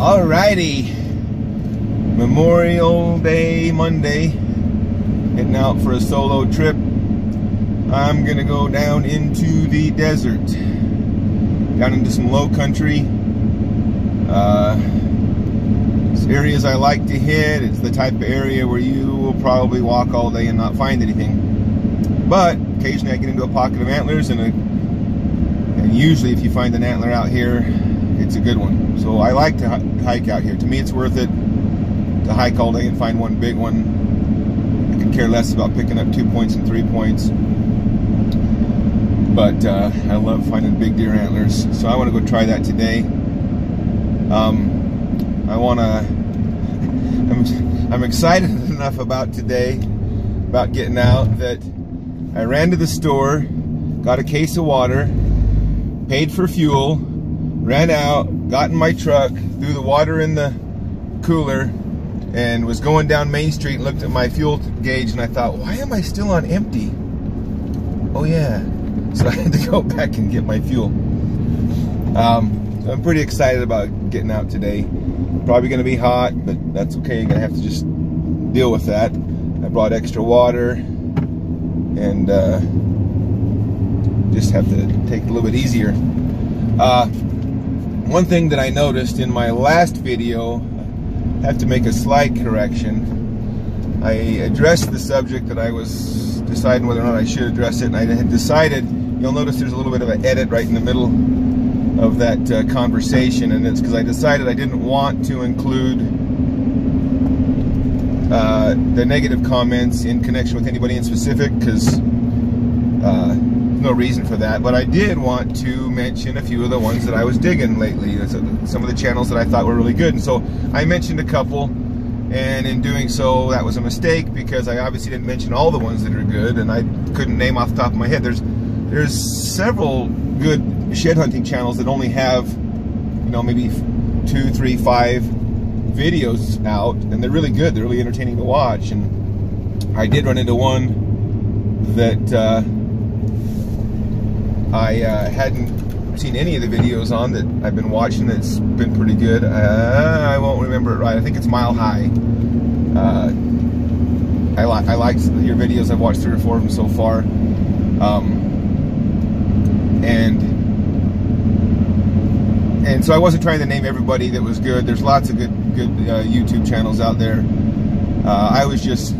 Alrighty, Memorial Day Monday, heading out for a solo trip. I'm gonna go down into the desert, down into some low country. It's areas I like to hit. It's the type of area where you will probably walk all day and not find anything. But occasionally I get into a pocket of antlers, and usually if you find an antler out here, it's a good one. So I like to hike out here. To me, it's worth it to hike all day and find one big one. I could care less about picking up 2 points and 3 points. But I love finding big deer antlers. So I want to go try that today. I'm excited enough about today, about getting out, that I ran to the store, got a case of water, paid for fuel, ran out, got in my truck, threw the water in the cooler, and was going down Main Street and looked at my fuel gauge, and I thought, why am I still on empty? Oh yeah. So I had to go back and get my fuel. So I'm pretty excited about getting out today. Probably going to be hot, but that's okay. You're going to have to just deal with that. I brought extra water, and just have to take it a little bit easier. One thing that I noticed in my last video, I have to make a slight correction. I addressed the subject that I was deciding whether or not I should address it, and I had decided, you'll notice there's a little bit of an edit right in the middle of that conversation, and it's because I decided I didn't want to include the negative comments in connection with anybody in specific, because no reason for that. But I did want to mention a few of the ones that I was digging lately, some of the channels that I thought were really good, and so I mentioned a couple, and in doing so that was a mistake, because I obviously didn't mention all the ones that are good, and I couldn't name off the top of my head. There's several good shed hunting channels that only have, you know, maybe 2, 3, 5 videos out, and they're really good. They're really entertaining to watch. And I did run into one that I hadn't seen any of the videos on, that I've been watching, that's been pretty good. I won't remember it right. I think it's Mile High. I liked your videos. I've watched 3 or 4 of them so far. And so I wasn't trying to name everybody that was good. There's lots of good YouTube channels out there. I was just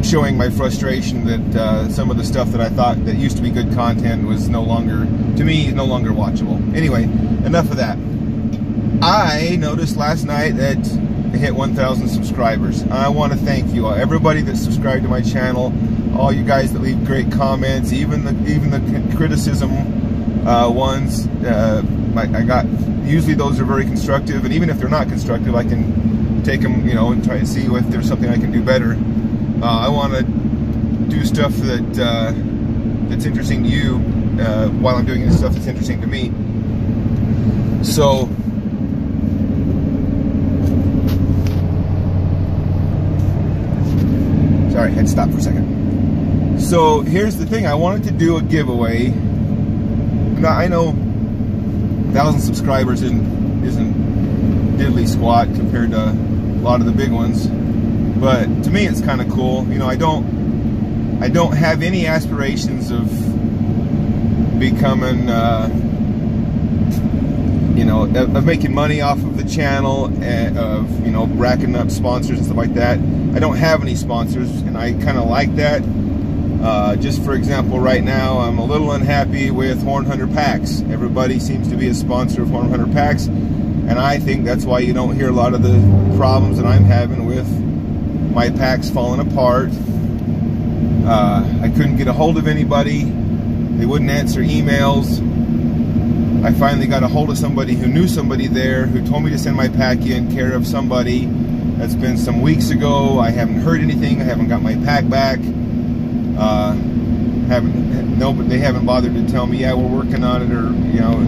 showing my frustration that some of the stuff that I thought that used to be good content was no longer, to me, no longer watchable. Anyway, enough of that. I noticed last night that I hit 1,000 subscribers. I want to thank you all, everybody that subscribed to my channel, all you guys that leave great comments, even the criticism ones. I got, usually those are very constructive, and even if they're not constructive, I can take them, you know, and try to see if there's something I can do better. I want to do stuff that that's interesting to you while I'm doing this stuff that's interesting to me. So sorry, I had to stop for a second. So here's the thing, I wanted to do a giveaway. Now I know 1,000 subscribers isn't diddly squat compared to a lot of the big ones, but to me it's kind of cool. You know, I don't have any aspirations of becoming you know, of making money off of the channel, and of, you know, racking up sponsors and stuff like that. I don't have any sponsors, and I kind of like that. Just for example, right now I'm a little unhappy with Horn Hunter Packs. Everybody seems to be a sponsor of Horn Hunter Packs, and I think that's why you don't hear a lot of the problems that I'm having with my packs falling apart. I couldn't get a hold of anybody. They wouldn't answer emails. I finally got a hold of somebody who knew somebody there, who told me to send my pack in care of somebody. That's been some weeks ago. I haven't heard anything. I haven't got my pack back. They haven't bothered to tell me, yeah, we're working on it, or, you know,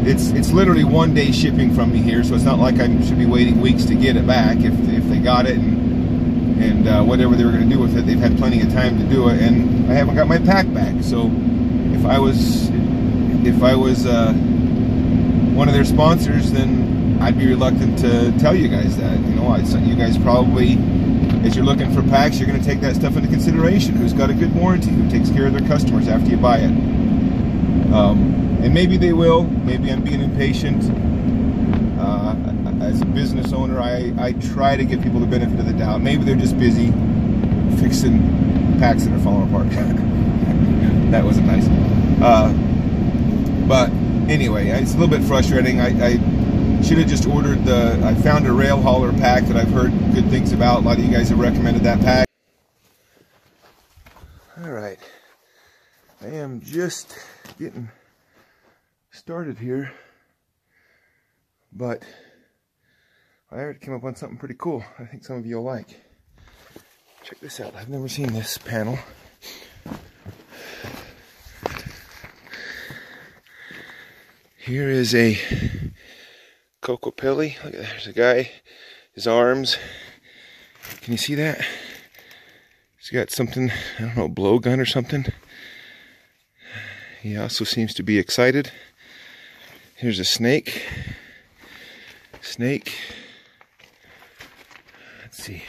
it's literally 1 day shipping from me here, so it's not like I should be waiting weeks to get it back. If they got it and whatever they were going to do with it, they've had plenty of time to do it, and I haven't got my pack back. So if I was one of their sponsors, then I'd be reluctant to tell you guys that. You know, you guys probably, as you're looking for packs, you're going to take that stuff into consideration. Who's got a good warranty? Who takes care of their customers after you buy it? And maybe they will. Maybe I'm being impatient. As a business owner, I try to give people the benefit of the doubt. Maybe they're just busy fixing packs that are falling apart. That wasn't nice. But anyway, it's a little bit frustrating. I should have just ordered I found a rail hauler pack that I've heard good things about. A lot of you guys have recommended that pack. Alright, I am just getting started here, but I already came up on something pretty cool I think some of you will like. Check this out. I've never seen this panel. Here is a Kokopelli. Look at that. There's a guy, his arms. Can you see that? He's got something, I don't know, a blowgun or something. He also seems to be excited. Here's a snake. Snake. Let's see.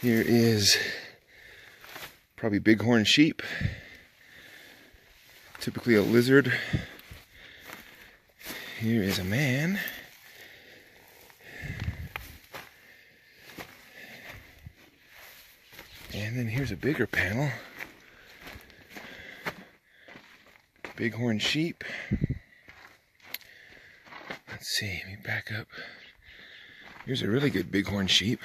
Here is probably bighorn sheep. Typically a lizard. Here is a man. And then here's a bigger panel. Bighorn sheep. Let's see, let me back up. Here's a really good bighorn sheep.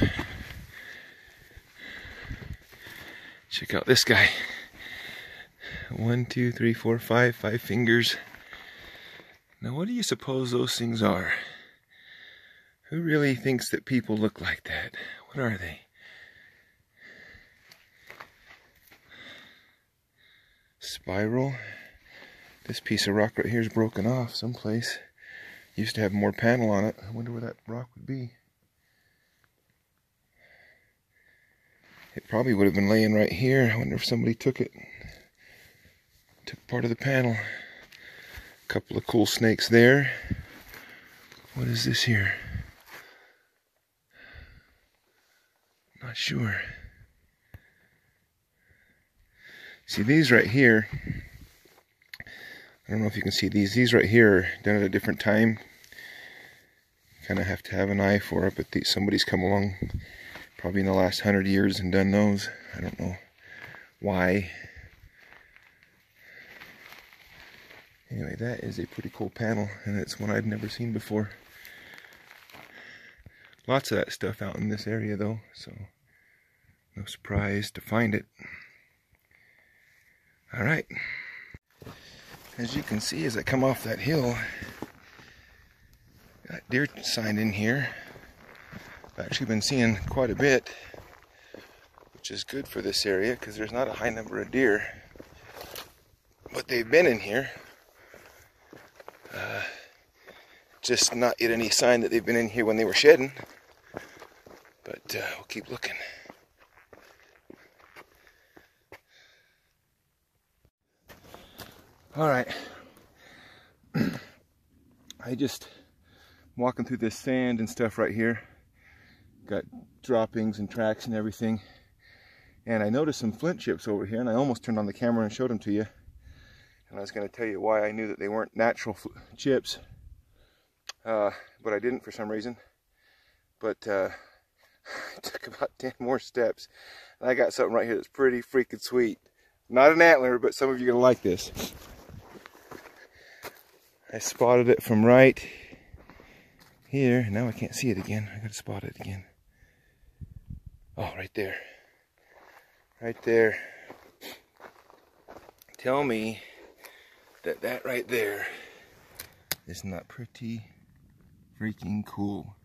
Check out this guy. 1, 2, 3, 4, 5 fingers. Now what do you suppose those things are? Who really thinks that people look like that? What are they? Spiral. This piece of rock right here is broken off someplace. Used to have more panel on it. I wonder where that rock would be. It probably would have been laying right here. I wonder if somebody took it. Took part of the panel. A couple of cool snakes there. What is this here? Not sure. See these right here. I don't know if you can see these. These right here are done at a different time. Kind of have to have an eye for it, but somebody's come along probably in the last 100 years and done those. I don't know why. Anyway, that is a pretty cool panel, and it's one I'd never seen before. Lots of that stuff out in this area though, so no surprise to find it. Alright. As you can see, as I come off that hill, got deer sign in here. I've actually been seeing quite a bit, which is good for this area because there's not a high number of deer. But they've been in here. Just not yet any sign that they've been in here when they were shedding. But we'll keep looking. Alright. I just walking through this sand and stuff right here. Got droppings and tracks and everything. And I noticed some flint chips over here, and I almost turned on the camera and showed them to you. And I was going to tell you why I knew that they weren't natural chips. But I didn't for some reason. But it took about 10 more steps. And I got something right here that's pretty freaking sweet. Not an antler, but some of you are going to like this. I spotted it from right here. Now I can't see it again. I got to spot it again. Oh, right there. Right there. Tell me that that right there is not pretty freaking cool.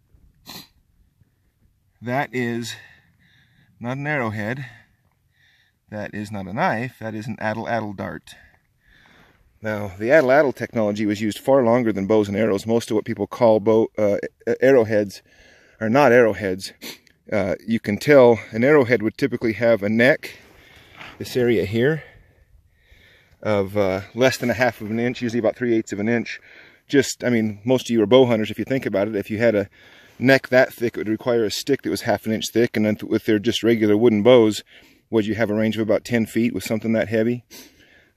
That is not an arrowhead. That is not a knife. That is an addle dart. Now, the addle technology was used far longer than bows and arrows. Most of what people call arrowheads are not arrowheads. You can tell an arrowhead would typically have a neck, this area here, of less than 1/2 of an inch, usually about 3/8 of an inch, just, I mean, most of you are bow hunters if you think about it. If you had a neck that thick, it would require a stick that was 1/2 an inch thick, and then with their just regular wooden bows, would you have a range of about 10 feet with something that heavy?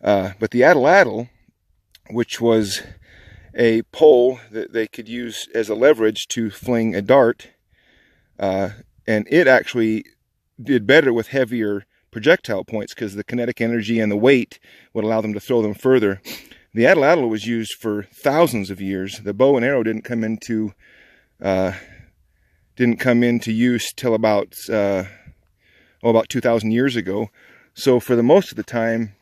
But the atlatl, which was a pole that they could use as a leverage to fling a dart, and it actually did better with heavier projectile points because the kinetic energy and the weight would allow them to throw them further. The atlatl was used for thousands of years. The bow and arrow didn't come into use till about 2,000 years ago. So for the most of the time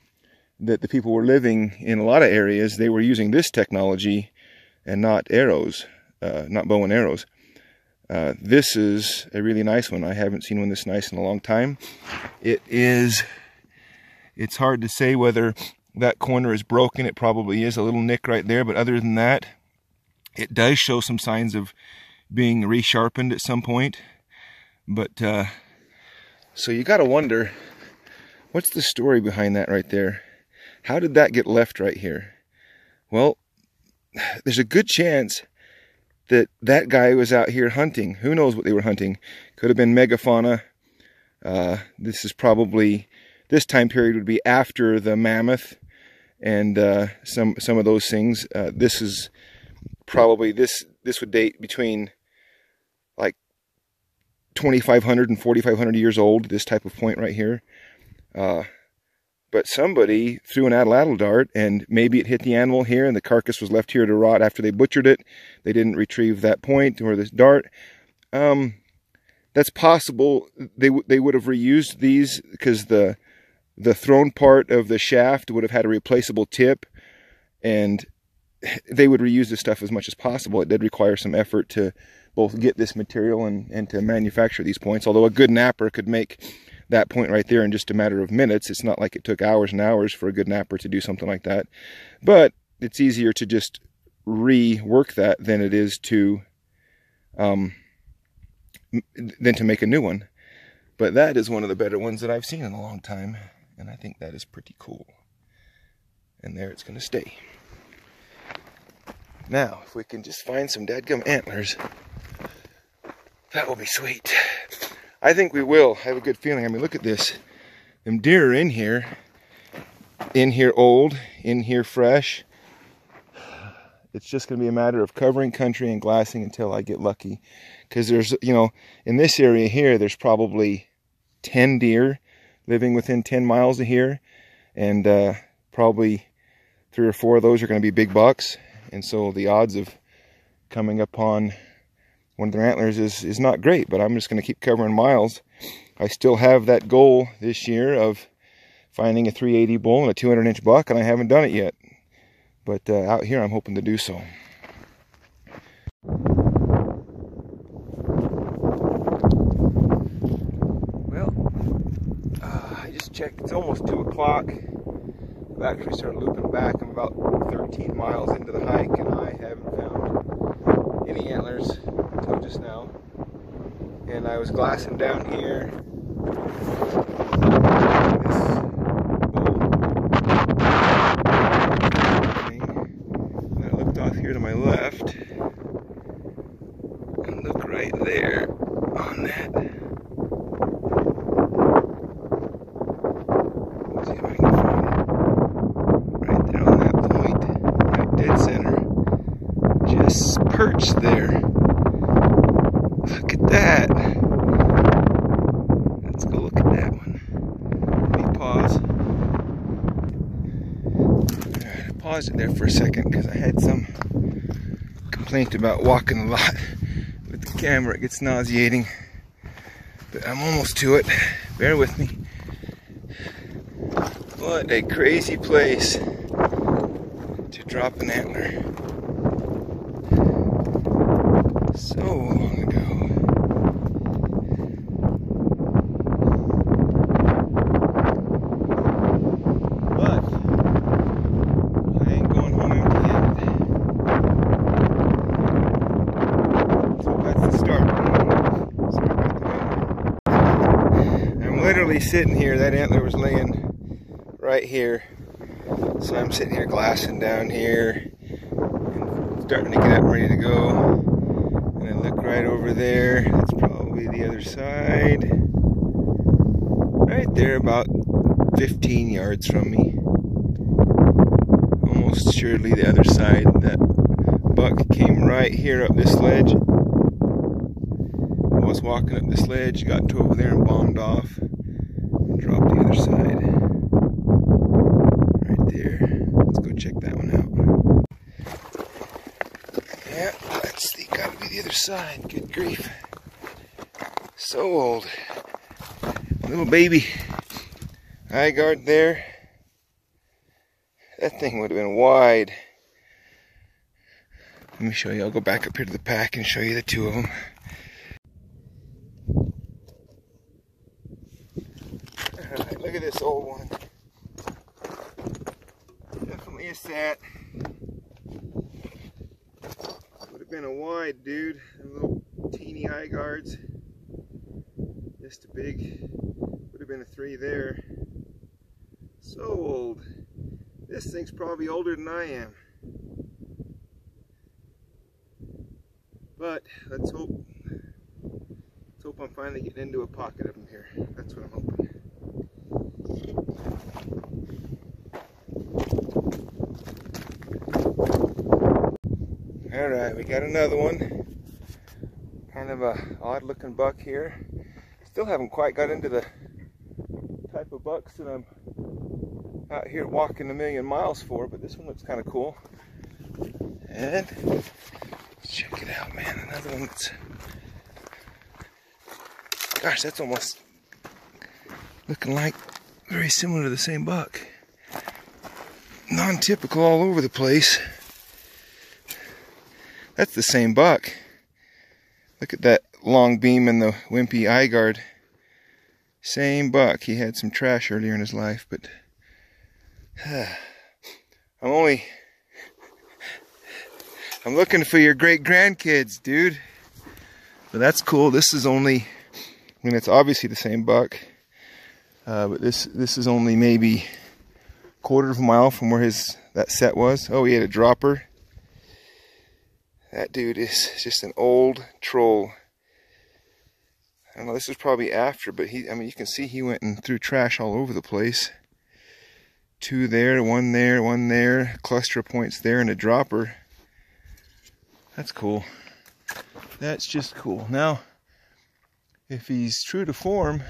that the people were living in a lot of areas, they were using this technology and not arrows, not bow and arrows. This is a really nice one. I haven't seen one this nice in a long time. It's hard to say whether that corner is broken. It probably is a little nick right there, but other than that, it does show some signs of being resharpened at some point. But so you got to wonder, what's the story behind that right there? How did that get left right here? Well, there's a good chance that that guy was out here hunting. Who knows what they were hunting? Could have been megafauna. This is probably, this time period would be after the mammoth and some of those things. This is probably, this would date between like 2,500 and 4,500 years old, this type of point right here. But somebody threw an atlatl dart, and maybe it hit the animal here, and the carcass was left here to rot after they butchered it. They didn't retrieve that point or this dart. That's possible. They would have reused these because the thrown part of the shaft would have had a replaceable tip, and they would reuse this stuff as much as possible. It did require some effort to both get this material and to manufacture these points, although a good napper could make that point right there in just a matter of minutes. It's not like it took hours and hours for a good napper to do something like that. But it's easier to just rework that than it is to make a new one. But that is one of the better ones that I've seen in a long time, and I think that is pretty cool. And there it's going to stay. Now, if we can just find some dadgum antlers, that will be sweet. I think we will. I have a good feeling. I mean, look at this. Them deer are in here old, in here fresh. It's just going to be a matter of covering country and glassing until I get lucky. Because there's, you know, in this area here, there's probably 10 deer living within 10 miles of here. And probably 3 or 4 of those are going to be big bucks. And so the odds of coming upon one of their antlers is not great, but I'm just going to keep covering miles. I still have that goal this year of finding a 380 bull and a 200-inch buck, and I haven't done it yet. But out here, I'm hoping to do so. Well, I just checked. It's almost 2 o'clock. I've actually started looping back. I'm about 13 miles into the hike, and I haven't found any antlers until just now. And I was glassing down here. This bull. And I looked off here to my left. And look right there on that. Let's see if I can find it. Right there on that point. Right dead center. Just perched there. Look at that. Let's go look at that one. Let me pause. Alright, I paused it there for a second because I had some complaint about walking a lot with the camera. It gets nauseating. But I'm almost to it. Bear with me. What a crazy place to drop an antler. So long ago. But I ain't going home empty yet. So that's the start. I'm literally sitting here. That antler was laying right here. So I'm sitting here glassing down here. starting to get up and ready to go. And then look right over there. That's probably the other side. Right there, about 15 yards from me. Almost surely the other side. That buck came right here up this ledge. I was walking up this ledge, got to over there and bombed off. And dropped the other side. Right there. Let's go check that one out. Yeah, that's gotta be the other side. Good grief. So old. Little baby eye guard there. That thing would have been wide. Let me show you. I'll go back up here to the pack and show you the two of them. Look at this old one. Definitely a sat. Would have been a wide dude. And little teeny eye guards. Just a big, would have been a 3 there. So old. This thing's probably older than I am. But let's hope I'm finally getting into a pocket of them here. That's what I'm hoping. Alright, we got another one. Kind of a odd looking buck here. Still haven't quite got into the type of bucks that I'm out here walking a million miles for, but this one looks kind of cool. And let's check it out, man. Another one that's, gosh, that's almost looking like very similar to the same buck. Non-typical all over the place. That's the same buck. Look at that long beam and the wimpy eye guard. Same buck. He had some trash earlier in his life, but I'm looking for your great grandkids, dude. But that's cool. This is only, I mean, it's obviously the same buck, but this is only maybe a quarter of a mile from where that set was. Oh, he had a dropper. That dude is just an old troll. I don't know, this was probably after, but I mean, you can see he went and threw trash all over the place. 2 there, 1 there, 1 there, cluster of points there, and a dropper. That's cool. That's just cool. Now, if he's true to form,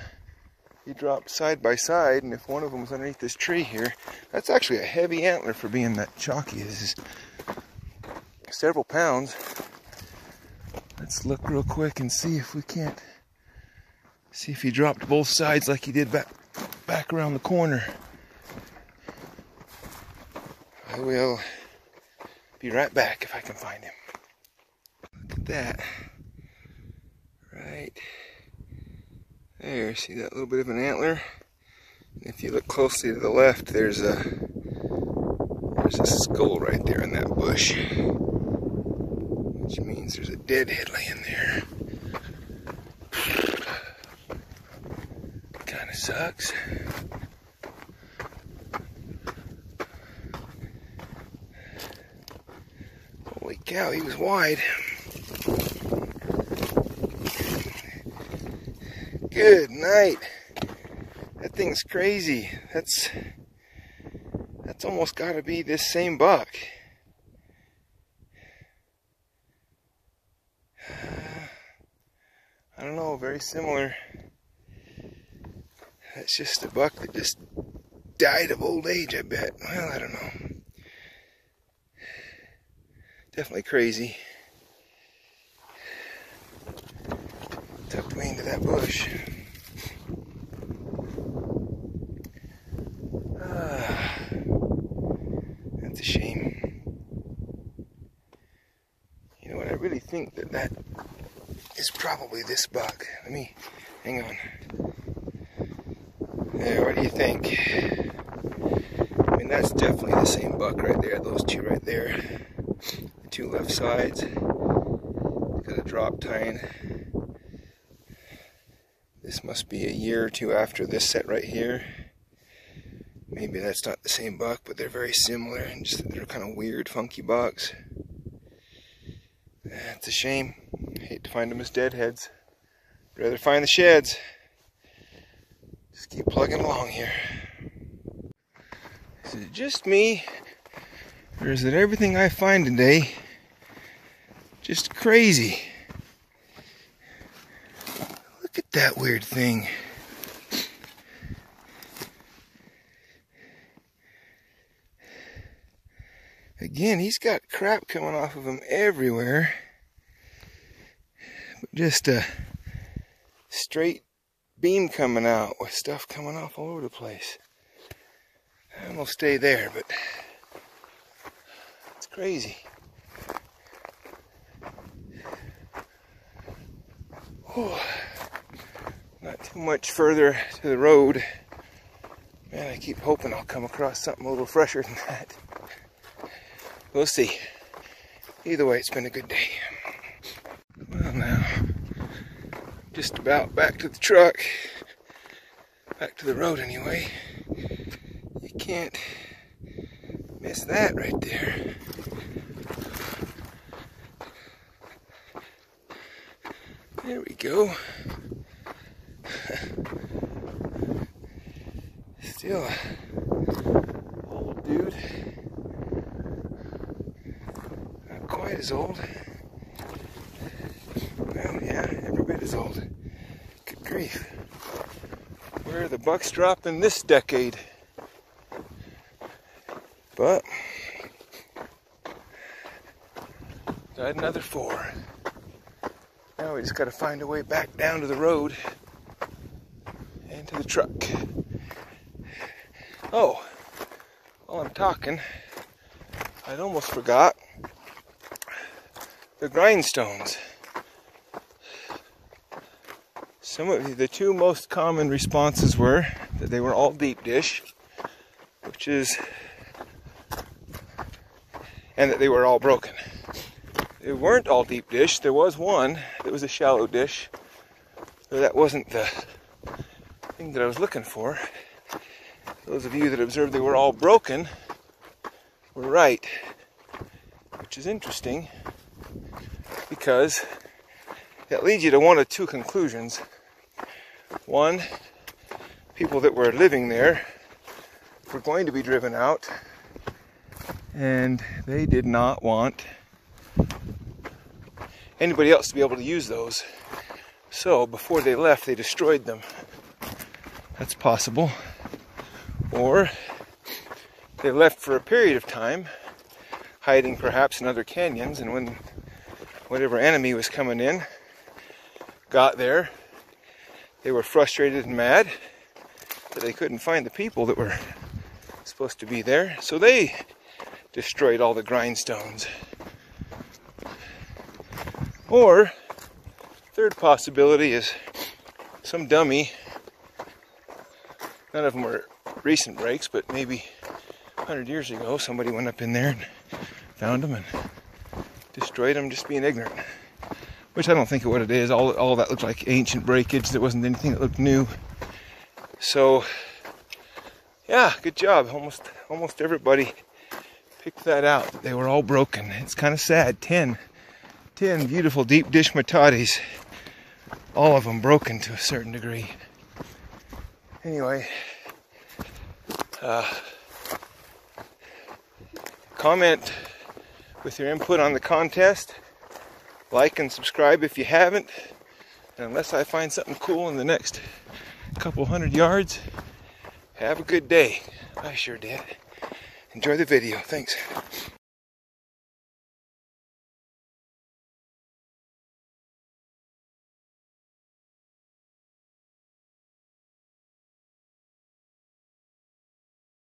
he dropped side by side, and if one of them was underneath this tree here, that's actually a heavy antler for being that chalky. This is several pounds. Let's look real quick and see if we can't see if he dropped both sides like he did back around the corner. I will be right back if I can find him. Look at that. Right there, see that little bit of an antler? And if you look closely to the left, there's a skull right there in that bush, which means there's a deadhead laying there. Kind of sucks. Holy cow, he was wide. Good night. That thing's crazy. That's almost got to be this same buck. I don't know, very similar. That's just a buck that just died of old age, I bet. Well, I don't know. Definitely crazy. Tucked way into that bush. That's a shame. You know what, I really think that is probably this buck. Let me, hang on. There, what do you think? I mean, that's definitely the same buck right there, those two right there. The 2 left sides. Got a drop tine. This must be a year or 2 after this set right here. Maybe that's not the same buck, but they're very similar, and just they're kind of weird, funky bucks. It's a shame. I hate to find them as deadheads. I'd rather find the sheds. Just keep plugging along here. Is it just me, or is it everything I find today just crazy? Look at that weird thing. Again, he's got crap coming off of him everywhere. Just a straight beam coming out with stuff coming off all over the place. And we'll stay there, but it's crazy. Whew. Not too much further to the road. Man, I keep hoping I'll come across something a little fresher than that. We'll see. Either way, it's been a good day. Well, now, just about back to the truck. Back to the road, anyway. You can't miss that right there. There we go. Still a old dude. Not quite as old. Well, yeah, every bit as old. Good grief. Where are the bucks dropping this decade? But got another 4. Now we just got to find a way back down to the road and to the truck. Oh, while I'm talking, I'd almost forgot the grindstones. Some of the 2 most common responses were that they were all deep dish, which is, and that they were all broken. They weren't all deep dish. There was one that was a shallow dish, but that wasn't the thing that I was looking for. Those of you that observed they were all broken were right, which is interesting because that leads you to one of 2 conclusions. One, people that were living there were going to be driven out, and they did not want anybody else to be able to use those. So before they left, they destroyed them. That's possible. Or they left for a period of time, hiding perhaps in other canyons, and when whatever enemy was coming in got there, they were frustrated and mad that they couldn't find the people that were supposed to be there, so they destroyed all the grindstones. Or, third possibility is some dummy, none of them were recent breaks, but maybe 100 years ago, somebody went up in there and found them and destroyed them just being ignorant. Which I don't think of what it is. All that looked like ancient breakage. There wasn't anything that looked new. So, yeah, good job. Almost everybody picked that out. They were all broken. It's kind of sad. 10 beautiful deep dish matates. All of them broken to a certain degree. Anyway, comment with your input on the contest. Like and subscribe if you haven't. And unless I find something cool in the next couple 100 yards, have a good day. I sure did. Enjoy the video. Thanks.